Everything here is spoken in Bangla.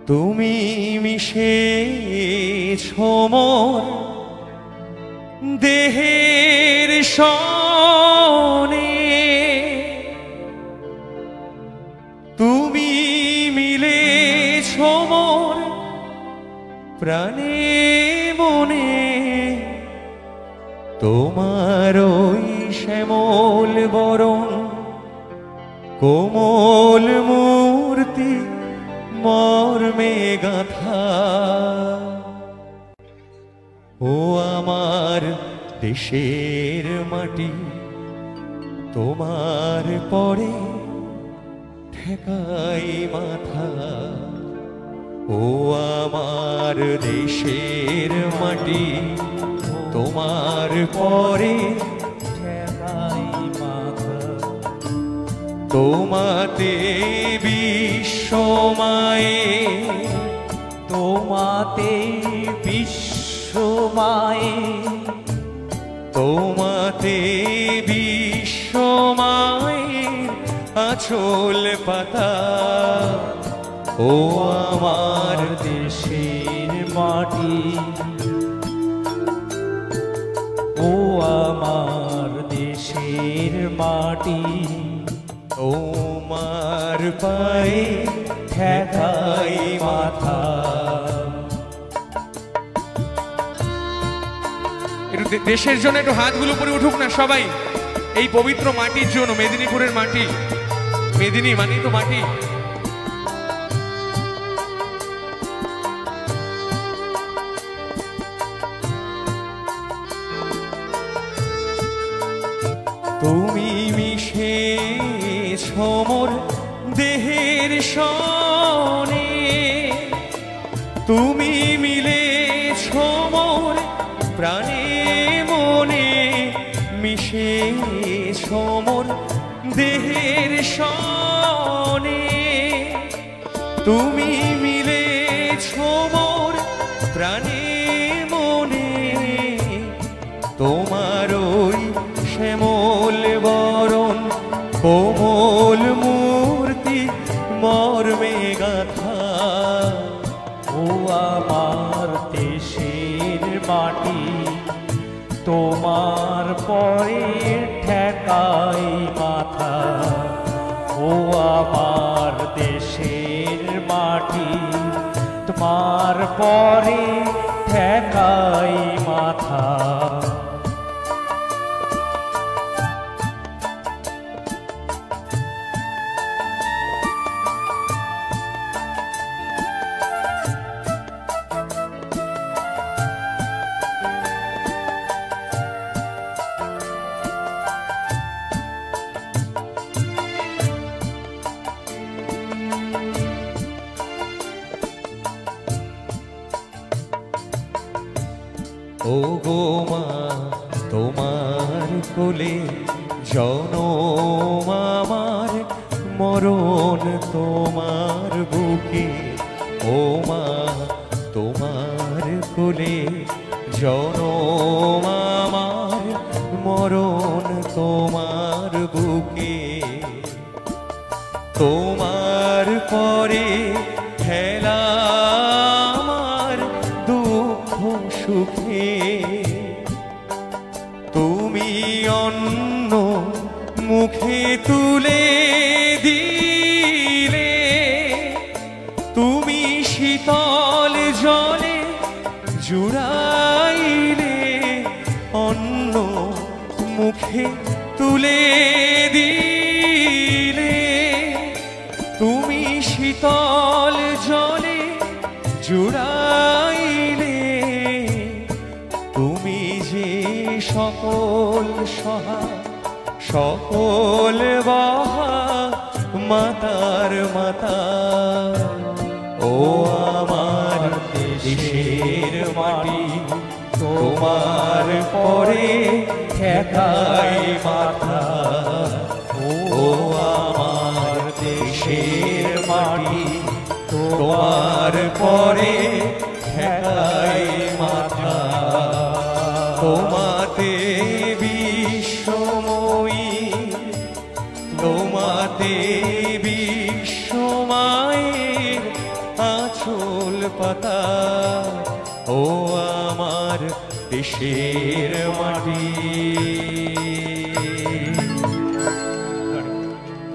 তুমি মিশেছো মোর দেহের সনে, তুমি মিলেছো মোর প্রাণে মনে। তোমার ওই শ্যামল বরণ কোমল মূর্তি মর্মে গাঁথা, ও আমার দেশের মাটি তোমার পরে ঠেকাই মাথা। ও আমার দেশের মাটি তোমার পরে ঠেকাই মাথা। তোমাতে বিশ্বমায়ে, তোমাতে বিশ্বমায়ে, তোমাতে বিশ্বমায়ের আঁচল পাতা। ও আমার দেশের মাটি, ও আমার দেশের মাটি, তোমার পায়ে ঠেকাই মাথা। একটু দেশের জন্য একটু হাতগুলো উপরে উঠুক না সবাই, এই পবিত্র মাটির জন্য, মেদিনীপুরের মাটি। মেদিনী মানেই তো মাটি। তুমি মিশেছো মোর দেহের সনে, তুমি মিলেছো মোর প্রাণে মনে। মিশেছো মোর দেহের সনে, তুমি মিলেছো মোর প্রাণে মনে। তোমার ওই শ্যামল বরণ কোমল মূর্তি মর্মে গাঁথা। ও আমার দেশের মাটি তোমার পরে ঠেকাই মাথা। ও আমার দেশের মাটি তোমার পরে ঠেকাই মাথা। ও গো মা তোমার কোলে জনম আমার, মরণ তোমার বুকে। ও মা তোমার কোলে জনম আমার, মরণ তোমার বুকে। তোমার পরে খেলা আমার দুঃখ সুখে। তুমি অন্ন মুখে তুলে দিলে, তুমি শীতল জলে জুড়াইলে। অন্ন মুখে তুলে দিলে, তুমি শীতল জলে জুড়াইলে। তুমি যে সকল সহা সকল বাহা মাতার মাতা। ও আমার দেশের মাটি তোমার পরে ঠেকাই মাথা। ও আমার দেশের মাটি তোমার পরে ঠেকাই মাথা। তোমাতে বিশ্বময়ী, তোমাতে বিশ্বমায়ের আঁচল পাতা ও আমার দেশের মাটি।